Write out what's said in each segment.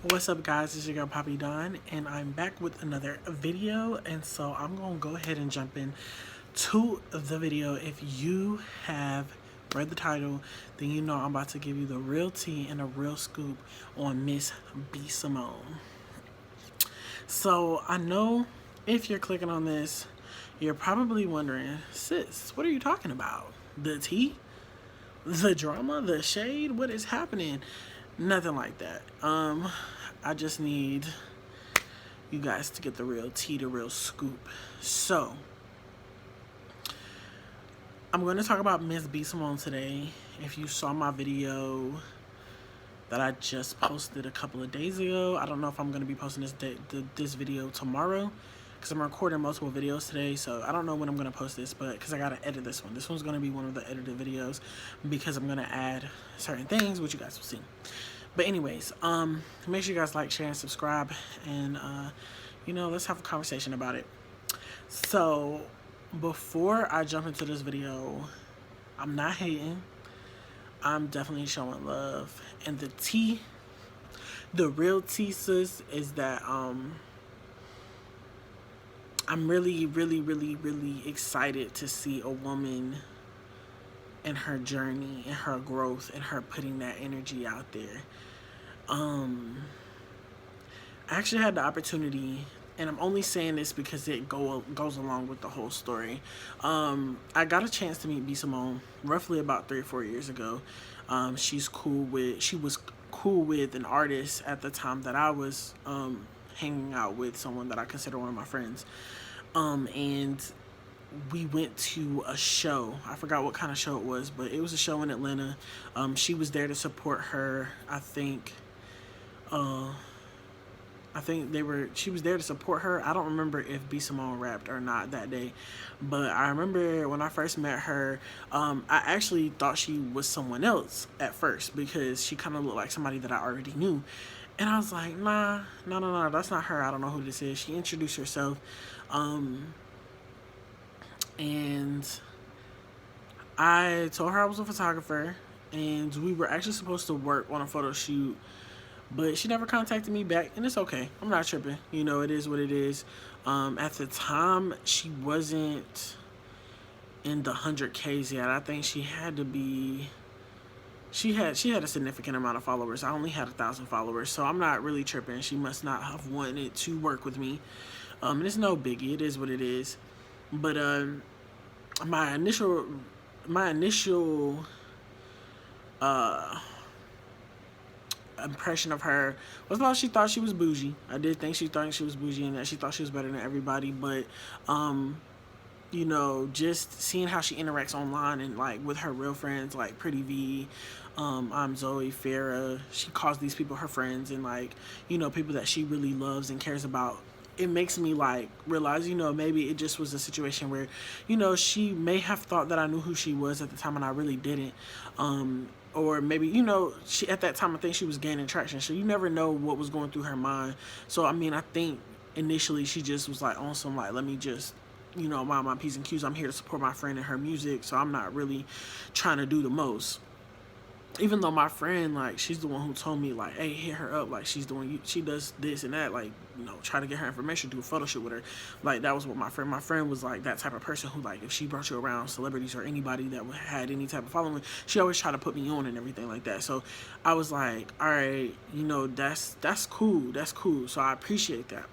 What's up, guys? It's your girl Poppy Dawn, and I'm back with another video. And so I'm gonna go ahead and jump in to the video. If you have read the title, then you know I'm about to give you the real tea and a real scoop on Miss B.Simone. So I know if you're clicking on this, you're probably wondering, sis, what are you talking about? The tea? The drama? The shade? What is happening? Nothing like that. I just need you guys to get the real tea, the real scoop. So, I'm going to talk about Miss B.Simone today. If you saw my video that I just posted a couple of days ago, I don't know if I'm going to be posting this video tomorrow because I'm recording multiple videos today, so I don't know when I'm going to post this, but because I got to edit this one. This one's going to be one of the edited videos because I'm going to add certain things, which you guys will see. But anyways, make sure you guys like, share, and subscribe, and let's have a conversation about it. So, before I jump into this video, I'm not hating. I'm definitely showing love. And the tea, the real tea, sis, is that I'm really, really, really, really excited to see a woman and her journey and her growth and her putting that energy out there. I actually had the opportunity, and I'm only saying this because it goes along with the whole story. I got a chance to meet B.Simone roughly about 3 or 4 years ago. She was cool with an artist at the time that I was hanging out with someone that I consider one of my friends. And we went to a show. I forgot what kind of show it was, but it was a show in Atlanta. She was there to support her. She was there to support her. I don't remember if B.Simone rapped or not that day, but I remember when I first met her, I actually thought she was someone else at first because she kind of looked like somebody that I already knew. And I was like, nah, that's not her. I don't know who this is. She introduced herself. And I told her I was a photographer, and we were actually supposed to work on a photo shoot, but she never contacted me back, and it's okay. I'm not tripping. It is what it is. At the time, she wasn't in the 100Ks yet. I think she had to be. She had a significant amount of followers. I only had 1,000 followers, so I'm not really tripping. She must not have wanted to work with me. And it's no biggie. It is what it is. But my initial impression of her was that she thought she was bougie. I did think she thought she was bougie and that she thought she was better than everybody. But just seeing how she interacts online and like with her real friends like Pretty V, I'm Zoe, Farrah. She calls these people her friends, and people that she really loves and cares about. It makes me realize, maybe it just was a situation where, she may have thought that I knew who she was at the time and I really didn't. Or maybe, she at that time, I think she was gaining traction. So you never know what was going through her mind. So, I think initially she just was on some let me just, mind my P's and Q's. I'm here to support my friend and her music. So I'm not really trying to do the most. Even though my friend, she's the one who told me, hey, hit her up, she does this and that, try to get her information, do a photo shoot with her. That was what my friend was that type of person who, if she brought you around celebrities or anybody that had any type of following, she always tried to put me on and everything like that. So I was like, all right, that's cool. So I appreciate that.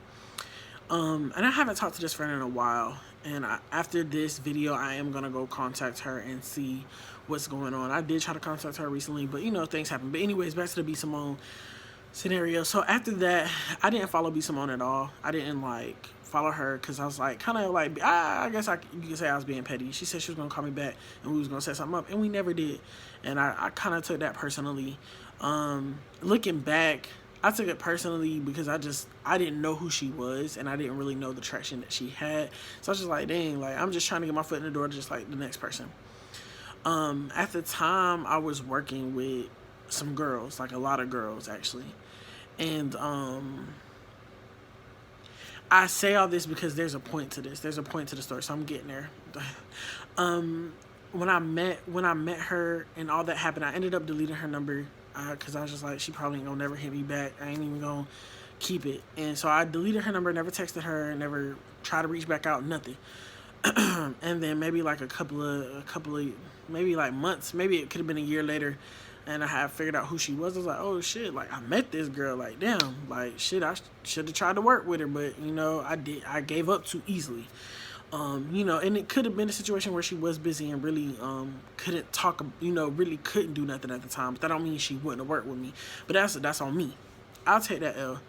And I haven't talked to this friend in a while. And after this video, I am going to go contact her and see what's going on. I did try to contact her recently, but, things happen. But anyways, back to the B.Simone scenario. So after that, I didn't follow B.Simone at all. I didn't, follow her because I was, I guess you could say I was being petty. She said she was going to call me back and we was going to set something up, and we never did. And I kind of took that personally. Looking back, I took it personally because I didn't know who she was, and I didn't really know the traction that she had. So I was just like, dang, I'm just trying to get my foot in the door just like the next person. At the time, I was working with some girls, a lot of girls actually. And I say all this because there's a point to this. There's a point to the story, so I'm getting there. When I met her and all that happened, I ended up deleting her number. because I was just like, she probably ain't gonna never hit me back. I ain't even gonna keep it. And so I deleted her number, never texted her, never tried to reach back out, nothing. And then maybe like a couple of maybe like months, maybe it could have been a year later, and I had figured out who she was. I was like, oh shit, like I met this girl, like damn, like shit, I should have tried to work with her, but I gave up too easily. And it could have been a situation where she was busy and really couldn't talk, really couldn't do nothing at the time. But that don't mean she wouldn't have worked with me. But that's on me. I'll take that L.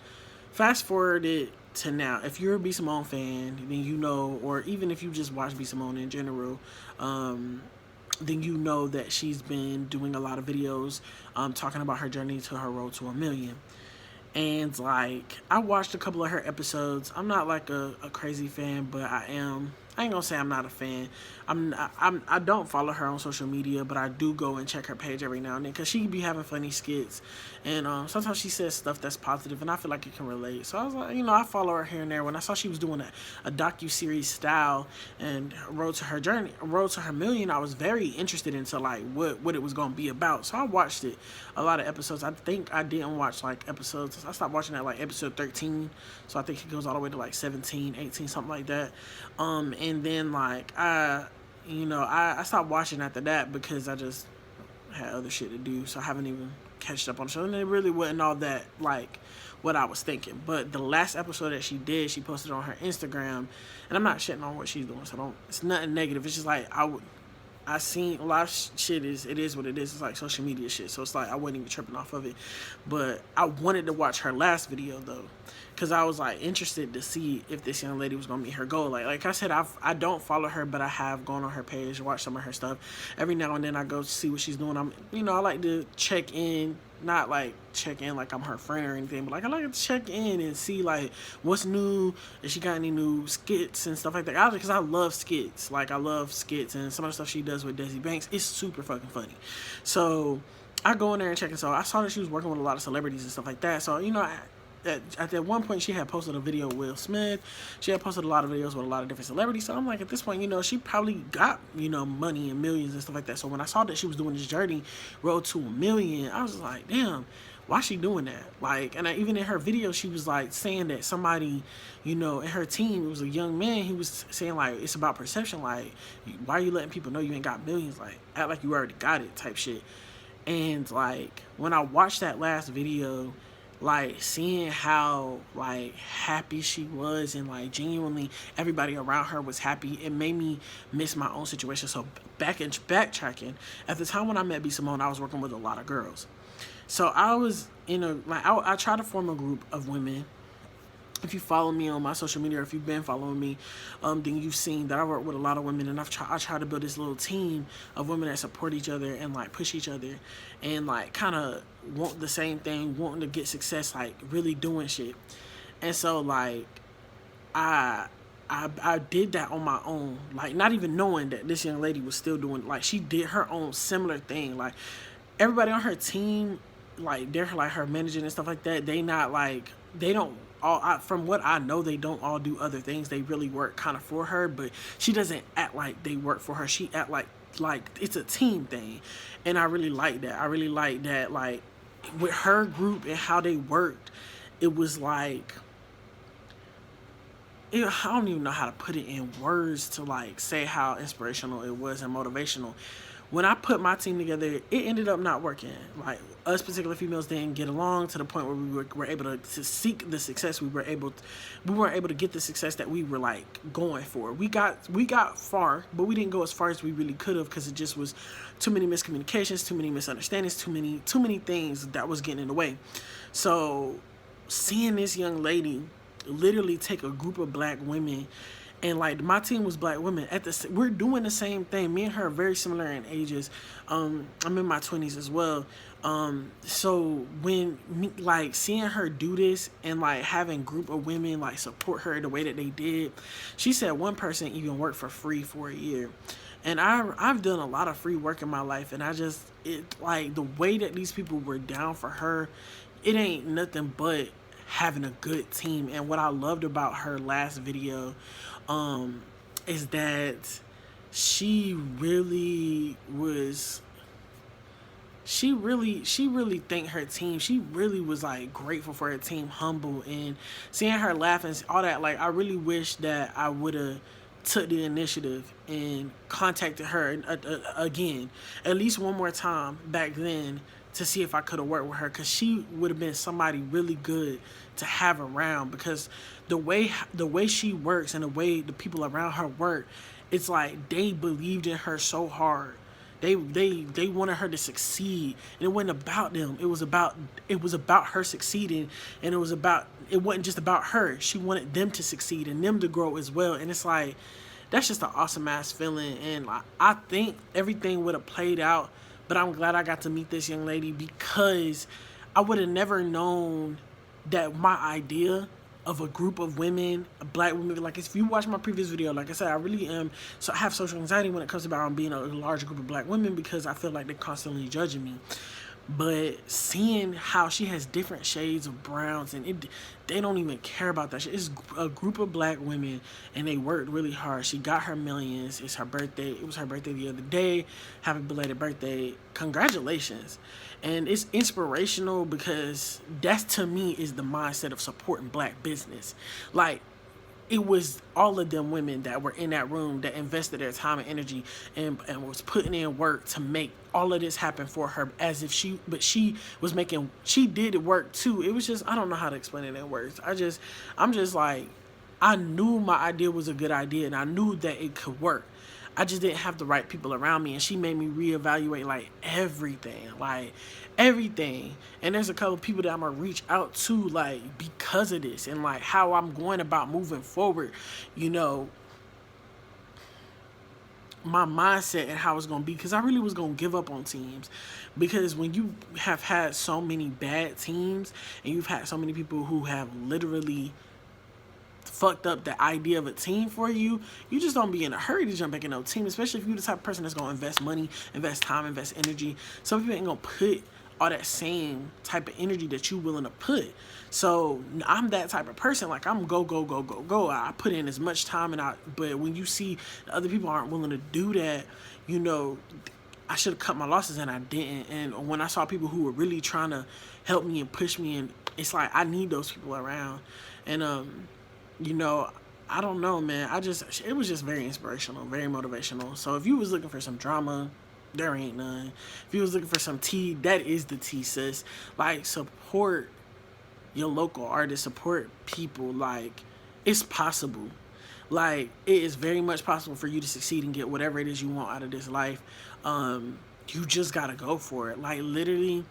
Fast forward it to now. If you're a B.Simone fan, then or even if you just watch B.Simone in general, then you know that she's been doing a lot of videos talking about her journey to her road to 1 million. And like, I watched a couple of her episodes. I'm not like a crazy fan, but I ain't gonna say I'm not a fan. I don't follow her on social media, but I do go and check her page every now and then because she be having funny skits, and sometimes she says stuff that's positive, and I feel like it can relate. So I was like, I follow her here and there. When I saw she was doing a docu-series style and Road to Her Journey, Road to Her Million, I was very interested into like what it was gonna be about. So I watched it, a lot of episodes. I think I didn't watch like episodes. I stopped watching at like episode 13, so I think it goes all the way to like 17, 18, something like that. And then like I stopped watching after that because I just had other shit to do, so I haven't even catched up on the show, and it really wasn't all that like what I was thinking. But the last episode that she did, she posted on her Instagram, and I'm not shitting on what she's doing, so it's nothing negative. It's just like I seen a lot of shit it is what it is. It's like social media shit. So it's like I wasn't even tripping off of it. But I wanted to watch her last video though, because I was like interested to see if this young lady was gonna meet her goal. Like I said, I don't follow her, but I have gone on her page, watched some of her stuff. Every now and then I go see what she's doing. I like to check in. Not like check in like I'm her friend or anything, but like I like to check in and see like what's new, if she got any new skits and stuff like that. Because I love skits. Like I love skits, and some of the stuff she does with Desi Banks is super fucking funny. So I go in there and check it. So I saw that she was working with a lot of celebrities and stuff like that. So at that one point, she had posted a video with Will Smith. She had posted a lot of videos with a lot of different celebrities. So I'm like, at this point, she probably got, money and millions and stuff like that. So when I saw that she was doing this journey, road to 1 million, I was like, damn, why is she doing that? Like, and even in her video, she was like saying that somebody, in her team, it was a young man, he was saying like, it's about perception. Like, why are you letting people know you ain't got millions? Like, act like you already got it type shit. And like, when I watched that last video, like seeing how like happy she was and like genuinely everybody around her was happy, it made me miss my own situation. So backtracking, at the time when I met B.Simone, I was working with a lot of girls. So I was I tried to form a group of women. If you follow me on my social media, or if you've been following me, then you've seen that I work with a lot of women, and I try to build this little team of women that support each other and like push each other, and like kind of want the same thing, wanting to get success, like really doing shit. And so like I did that on my own, like not even knowing that this young lady was still doing, like she did her own similar thing. Like everybody on her team, like they're like her manager and stuff like that, they don't all, from what I know, they don't all do other things. They really work kind of for her, but she doesn't act like they work for her. She act like it's a team thing, and I really like that. I really like that, like with her group and how they worked. It was like, I don't even know how to put it in words to like say how inspirational it was and motivational. When I put my team together, it ended up not working. Like us particular females didn't get along to the point where we were able to seek the success. We weren't able to get the success that we were like going for. We got far, but we didn't go as far as we really could have, because it just was too many miscommunications, too many misunderstandings, too many things that was getting in the way. So seeing this young lady literally take a group of black women, and like my team was black women, we're doing the same thing. Me and her are very similar in ages. I'm in my 20s as well. So when like seeing her do this and like having a group of women like support her the way that they did, she said one person even worked for free for a year. And I've done a lot of free work in my life, and like the way that these people were down for her, it ain't nothing but having a good team. And what I loved about her last video is that she really was she really thanked her team. She really was like grateful for her team, humble, and seeing her laugh and all that. Like, I really wish that I would have took the initiative and contacted her again, at least one more time back then, to see if I could have worked with her, because she would have been somebody really good to have around. Because the way she works and the way the people around her work, it's like they believed in her so hard. They wanted her to succeed, and it wasn't about them. It was about her succeeding, and it wasn't just about her. She wanted them to succeed and them to grow as well. And it's like, that's just an awesome ass feeling. And like, I think everything would have played out, but I'm glad I got to meet this young lady, because I would have never known that my idea of a group of women, black women, like if you watch my previous video, like I said, I really am, so I have social anxiety when it comes about being a large group of black women, because I feel like they're constantly judging me. But seeing how she has different shades of browns, and they don't even care about that shit. It's a group of black women, and they worked really hard. She got her millions. It's her birthday. It was her birthday the other day. Happy belated birthday. Congratulations. And it's inspirational, because that's, to me, is the mindset of supporting black business. Like, it was all of them women that were in that room that invested their time and energy, and was putting in work to make all of this happen for her, as if she did work too. It was just, I don't know how to explain it in words. I'm just like, I knew my idea was a good idea, and I knew that it could work. I just didn't have the right people around me, and she made me reevaluate like everything. And there's a couple of people that I'm gonna reach out to, like, because of this, and like how I'm going about moving forward, you know, my mindset and how it's gonna be, because I really was gonna give up on teams, because when you have had so many bad teams, and you've had so many people who have literally fucked up the idea of a team for you, you just don't be in a hurry to jump back in a team, especially if you're the type of person that's gonna invest money, invest time, invest energy. Some people ain't gonna put all that same type of energy that you willing to put. So I'm that type of person. Like, I'm go, go, go, go, go. I put in as much time, but when you see the other people aren't willing to do that, you know, I should have cut my losses, and I didn't. And when I saw people who were really trying to help me and push me, and it's like, I need those people around. And you know, I don't know, man. It was just very inspirational, very motivational. So if you was looking for some drama, there ain't none. If you was looking for some tea, that is the tea, sis. Like, support your local artists, support people. Like, it's possible. Like, it is very much possible for you to succeed and get whatever it is you want out of this life. You just gotta go for it. Like, literally,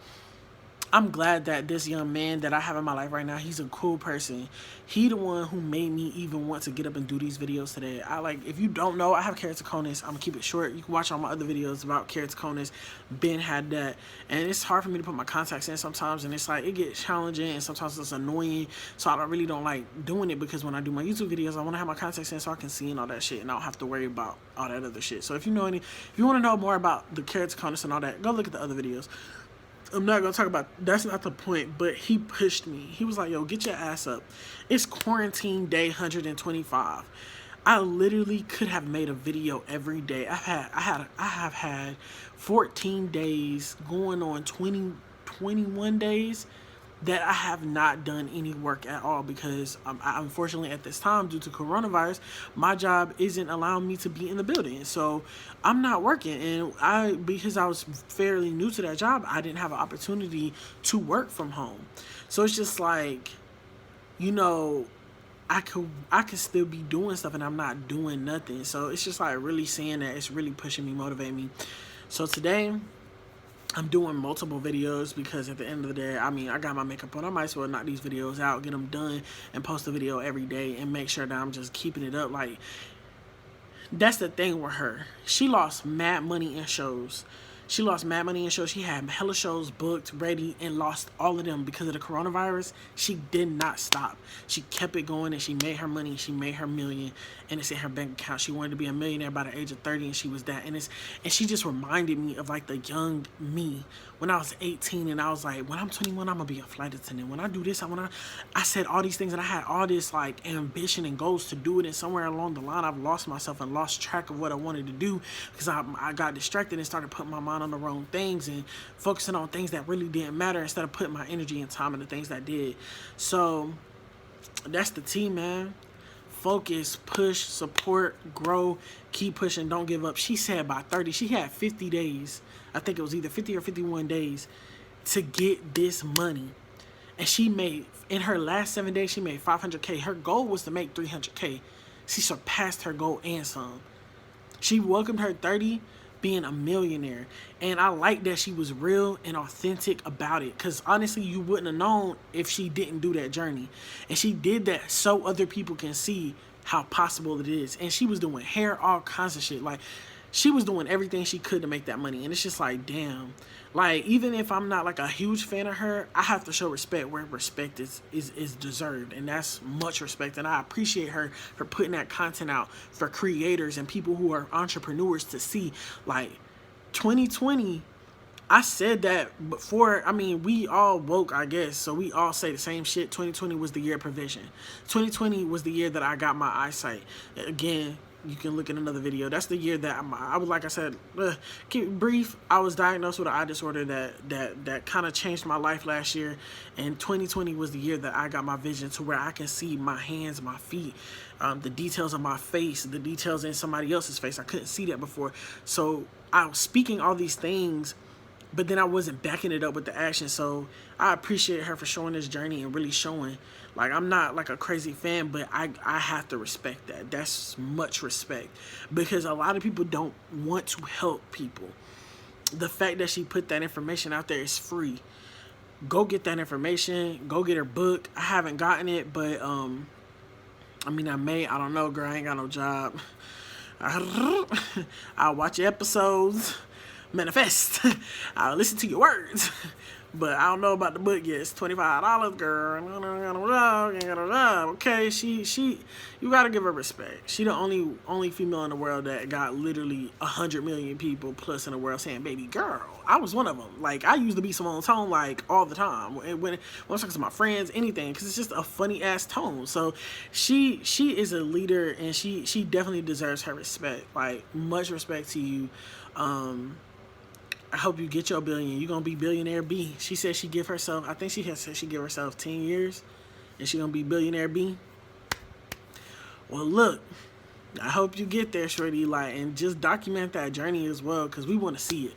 I'm glad that this young man that I have in my life right now, he's a cool person. He the one who made me even want to get up and do these videos today. If you don't know, I have keratoconus. I'm gonna keep it short. You can watch all my other videos about keratoconus. Ben had that. And it's hard for me to put my contacts in sometimes, and it's like, it gets challenging, and sometimes it's annoying. So I really don't like doing it, because when I do my YouTube videos, I wanna have my contacts in so I can see and all that shit, and I don't have to worry about all that other shit. So if you wanna know more about the keratoconus and all that, go look at the other videos. I'm not going to talk about, that's not the point, but he pushed me. He was like, yo, get your ass up. It's quarantine day 125. I literally could have made a video every day. I have had 14 days going on 21 days that I have not done any work at all, because unfortunately at this time, due to coronavirus, my job isn't allowing me to be in the building. So I'm not working, and because I was fairly new to that job, I didn't have an opportunity to work from home. So it's just like, you know, I could still be doing stuff, and I'm not doing nothing. So it's just like, really seeing that, it's really pushing me, motivating me. So today, I'm doing multiple videos, because at the end of the day, I mean, I got my makeup on. I might as well knock these videos out, get them done, and post a video every day, and make sure that I'm just keeping it up. Like, that's the thing with her. She lost mad money in shows. She had hella shows booked, ready, and lost all of them because of the coronavirus. She did not stop. She kept it going, and she made her money. She made her million, and it's in her bank account. She wanted to be a millionaire by the age of 30, and she was that. And she just reminded me of like the young me when I was 18, and I was like, when I'm 21, I'm gonna be a flight attendant. When I do this, I said all these things, and I had all this like ambition and goals to do it, and somewhere along the line I've lost myself and lost track of what I wanted to do, because I got distracted and started putting my mind on the wrong things and focusing on things that really didn't matter instead of putting my energy and time into things that did. So that's the tea, man. Focus, push, support, grow, keep pushing, don't give up. She said by 30, she had 50 days. I think it was either 50 or 51 days to get this money. And she made, in her last 7 days, she made 500K. Her goal was to make 300K. She surpassed her goal and some. She welcomed her 30 being a millionaire. And I like that she was real and authentic about it, because honestly, you wouldn't have known if she didn't do that journey. And she did that so other people can see how possible it is. And she was doing hair, all kinds of shit. Like, she was doing everything she could to make that money. And it's just like, damn. Like, even if I'm not like a huge fan of her, I have to show respect where respect is deserved. And that's much respect. And I appreciate her for putting that content out for creators and people who are entrepreneurs to see. Like, 2020, I said that before. I mean, we all woke, I guess, so we all say the same shit. 2020 was the year of provision. 2020 was the year that I got my eyesight. Again, you can look at another video. That's the year that I was, like I said, keep it brief. I was diagnosed with an eye disorder that kind of changed my life last year. And 2020 was the year that I got my vision to where I can see my hands, my feet, the details of my face, the details in somebody else's face. I couldn't see that before. So I was speaking all these things, but then I wasn't backing it up with the action. So I appreciate her for showing this journey and really showing. Like, I'm not like a crazy fan, but I have to respect that. That's much respect, because a lot of people don't want to help people. The fact that she put that information out there is free. Go get that information. Go get her book. I haven't gotten it, but I mean, I don't know, girl. I ain't got no job. I'll watch your episodes. Manifest. I'll listen to your words. But I don't know about the book yet. It's $25, girl. Okay, you gotta give her respect. She the only female in the world that got literally 100 million people plus in the world saying baby girl. I was one of them. Like, I used to B.Simone tone like all the time when I'm talking to my friends, anything, because it's just a funny ass tone. So she is a leader, and she definitely deserves her respect. Like, much respect to you. I hope you get your billion. You're going to be billionaire B. She said she give herself, I think she has said she give herself 10 years and she going to be billionaire B. Well, look, I hope you get there, shorty. Like, and just document that journey as well, because we want to see it.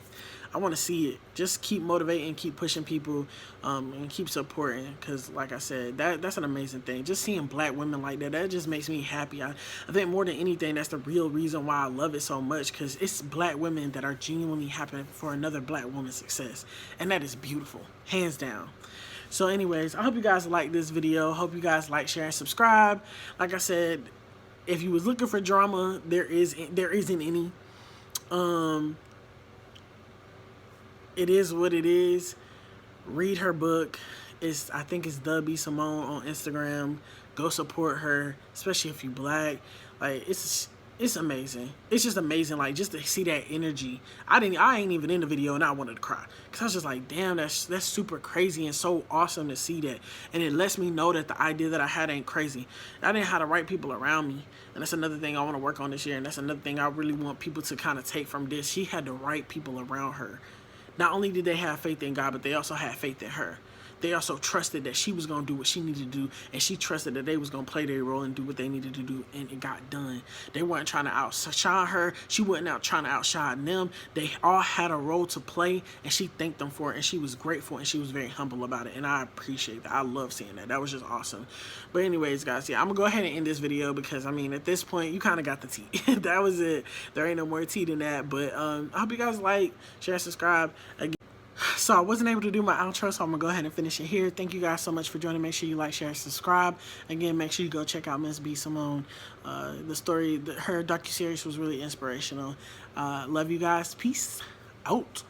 I want to see it. Just keep motivating, keep pushing people, and keep supporting, because like I said, that's an amazing thing. Just seeing black women like that just makes me happy. I think more than anything, that's the real reason why I love it so much, because it's black women that are genuinely happy for another black woman's success, and that is beautiful, hands down. So anyways, I hope you guys like this video. Hope you guys like, share, and subscribe. Like I said, if you was looking for drama, there isn't any. It is what it is. Read her book. I think it's the B.Simone on Instagram. Go support her, especially if you black. Like, it's amazing. It's just amazing. Like, just to see that energy. I ain't even in the video, and I wanted to cry, because I was just like, damn, that's super crazy and so awesome to see that. And it lets me know that the idea that I had ain't crazy. I didn't have the right people around me, and that's another thing I want to work on this year. And that's another thing I really want people to kind of take from this. She had the right people around her. Not only did they have faith in God, but they also had faith in her. They also trusted that she was going to do what she needed to do, and she trusted that they was going to play their role and do what they needed to do, and it got done. They weren't trying to outshine her. She wasn't out trying to outshine them. They all had a role to play, and she thanked them for it, and she was grateful, and she was very humble about it, and I appreciate that. I love seeing that. That was just awesome. But anyways, guys, yeah, I'm going to go ahead and end this video, because, I mean, at this point, you kind of got the tea. That was it. There ain't no more tea than that, but I hope you guys like, share, subscribe. Again, so I wasn't able to do my outro, so I'm going to go ahead and finish it here. Thank you guys so much for joining. Make sure you like, share, subscribe. Again, make sure you go check out Miss B.Simone. The story, her docuseries was really inspirational. Love you guys. Peace out.